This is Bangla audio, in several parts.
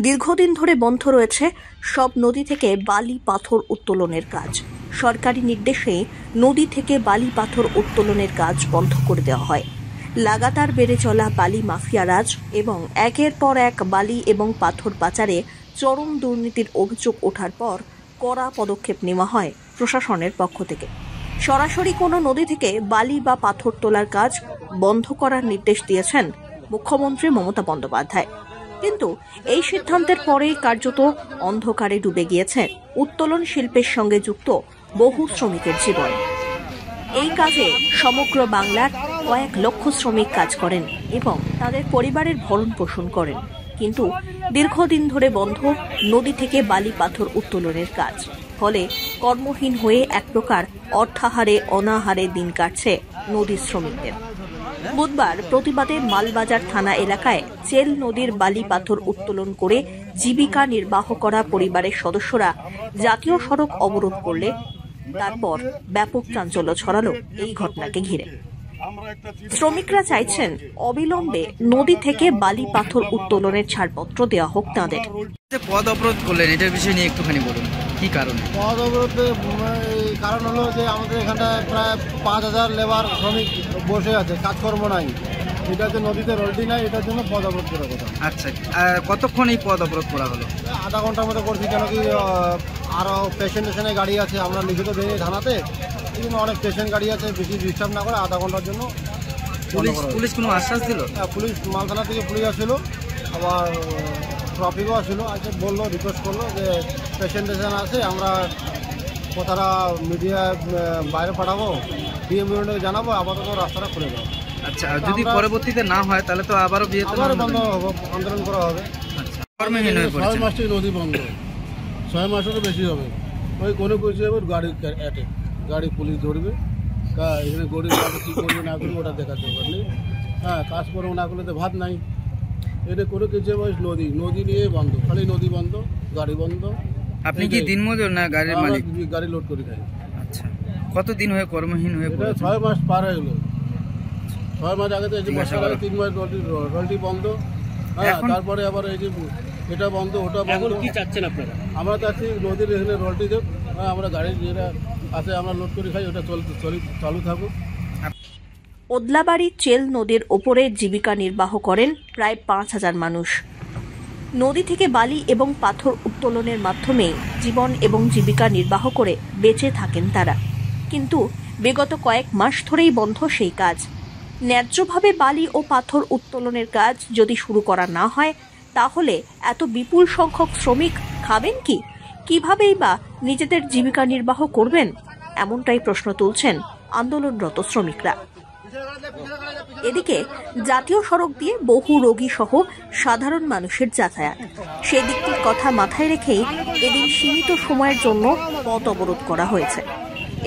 দীর্ঘদিন ধরে বন্ধ রয়েছে সব নদী থেকে বালি পাথর উত্তোলনের কাজ। সরকারি নির্দেশে নদী থেকে বালি পাথর উত্তোলনের কাজ বন্ধ করে দেওয়া হয়। লাগাতার বেড়ে চলা বালি মাফিয়া রাজ এবং একের পর এক বালি এবং পাথর পাচারে চরম দুর্নীতির অভিযোগ ওঠার পর কড়া পদক্ষেপ নেওয়া হয় প্রশাসনের পক্ষ থেকে। সরাসরি কোনো নদী থেকে বালি বা পাথর তোলার কাজ বন্ধ করার নির্দেশ দিয়েছেন মুখ্যমন্ত্রী মমতা বন্দ্যোপাধ্যায়। কিন্তু এই সিদ্ধান্তের পরেই কার্যত অন্ধকারে ডুবে গিয়েছে উত্তোলন শিল্পের সঙ্গে যুক্ত বহু শ্রমিকের জীবন। এই কাজে সমগ্র বাংলার কয়েক লক্ষ শ্রমিক কাজ করেন এবং তাদের পরিবারের ভরণ পোষণ করেন। কিন্তু দীর্ঘদিন ধরে বন্ধ নদী থেকে বালি পাথর উত্তোলনের কাজ, ফলে কর্মহীন হয়ে এক প্রকার অর্থাহারে অনাহারে দিন কাটছে নদীর শ্রমিকদের। বুধবার প্রতিবাদে মালবাজার থানা এলাকায় চেল নদীর বালি পাথর উত্তোলন করে জীবিকা নির্বাহ করা পরিবারের সদস্যরা জাতীয় সড়ক অবরোধ করলে তারপর ব্যাপক চাঞ্চল্য ছড়ালো এই ঘটনাকে ঘিরে। শ্রমিকরা চাইছেন অবিলম্বে নদী থেকে বালি পাথর উত্তোলনের ছাড়পত্র দেওয়া হোক তাঁদের। পদ অবরোধ করলেন, এটার বিষয় নিয়ে একটুখানি বলুন, কি কারণে? পদ অবরোধের কারণ হলো যে আমাদের এখানটায় প্রায় ৫,০০০ লেবার শ্রমিক বসে আছে, কাজকর্ম নাই। এটাতে নদীতে রোলটি নাই, এটার জন্য পদ অবরোধ করার কথা। আচ্ছা, কতক্ষণ এই পদ অবরোধ করা হলো? আধা ঘন্টার মতো করছি, কেন কি আরও পেশেন্টেশনের গাড়ি আছে, আমরা লিখিত দিই থানাতে, এই জন্য অনেক পেশেন্ট গাড়ি আছে, বেশি ডিস্টার্ব না করে আধা ঘন্টার জন্য। পুলিশ কোনো আশ্বাস দিল? হ্যাঁ, পুলিশ মাল থানা থেকে পুলিশ আসছিলো, আবার ট্রাফিকও আসছিলো, আজকে বললো, রিকোয়েস্ট করলো যে পেশেন্টেশন আছে, আমরা কথাটা মিডিয়া বাইরে পাঠাবো, ডিএম ইউনিটকে জানাবো, আপাতত রাস্তাটা খুলে দেবো। আচ্ছা, যদি পরবর্তীতে না হয় তাহলে তো আবারও বন্ধ হবে, আন্দোলন করা হবে। আচ্ছা, 6 মাস থেকে নদী বন্ধ, 6 মাসেরও বেশি হবে। ওই কোনো কিছু হবে, গাড়ি পুলিশ ধরবে, এখানে গরিব কী করবে না করবে ওটা দেখার দরকার নেই। হ্যাঁ, কাজ করবো না করলে তো ভাত নাই। এটা কোনো কিছু নদী নিয়ে বন্ধ, খালি নদী বন্ধ, গাড়ি বন্ধ। আপনি কি দিনমজুর না গাড়ির মালিক? গাড়ি লোড করে খাই। আচ্ছা, কতদিন হয়ে কর্মহীন হয়ে পড়েছে? 6 মাস পার হয়ে গেল। 6 মাস আগে তো এই যে বর্ষার আগে 3 মাস রোলটি বন্ধ। হ্যাঁ, তারপরে আবার এই যে এটা বন্ধ, ওটা বন্ধ। কি চাচ্ছেন আপনারা? আমরা চাচ্ছি নদীর এখানে রোলটি দেব। হ্যাঁ, আমরা গাড়ি যেটা আছে আমরা লোড করে খাই, ওটা চালু থাকুক। ওদলাবাড়ি চেল নদীর ওপরে জীবিকা নির্বাহ করেন প্রায় ৫,০০০ মানুষ। নদী থেকে বালি এবং পাথর উত্তোলনের মাধ্যমে জীবন এবং জীবিকা নির্বাহ করে বেঁচে থাকেন তারা। কিন্তু বিগত কয়েক মাস ধরেই বন্ধ সেই কাজ। ন্যায্যভাবে বালি ও পাথর উত্তোলনের কাজ যদি শুরু করা না হয়, তাহলে এত বিপুল সংখ্যক শ্রমিক খাবেন কি? কিভাবেই বা নিজেদের জীবিকা নির্বাহ করবেন? এমনটাই প্রশ্ন তুলছেন আন্দোলনরত শ্রমিকরা। এদিকে জাতীয় সড়ক দিয়ে বহু রোগী সহ সাধারণ মানুষের যাতায়াত, সেদিকটির কথা মাথায় রেখেই এদিন সীমিত সময়ের জন্য পথ অবরোধ করা হয়েছে।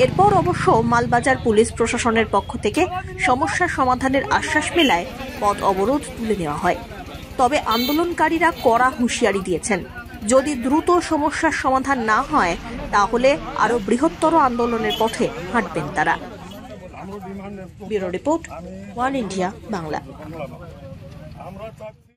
এরপর অবশ্য মালবাজার পুলিশ প্রশাসনের পক্ষ থেকে সমস্যার সমাধানের আশ্বাস মেলায় পথ অবরোধ তুলে নেওয়া হয়। তবে আন্দোলনকারীরা কড়া হুঁশিয়ারি দিয়েছেন, যদি দ্রুত সমস্যার সমাধান না হয় তাহলে আরো বৃহত্তর আন্দোলনের পথে হাঁটবেন তারা। Bureau report, one India Bangla.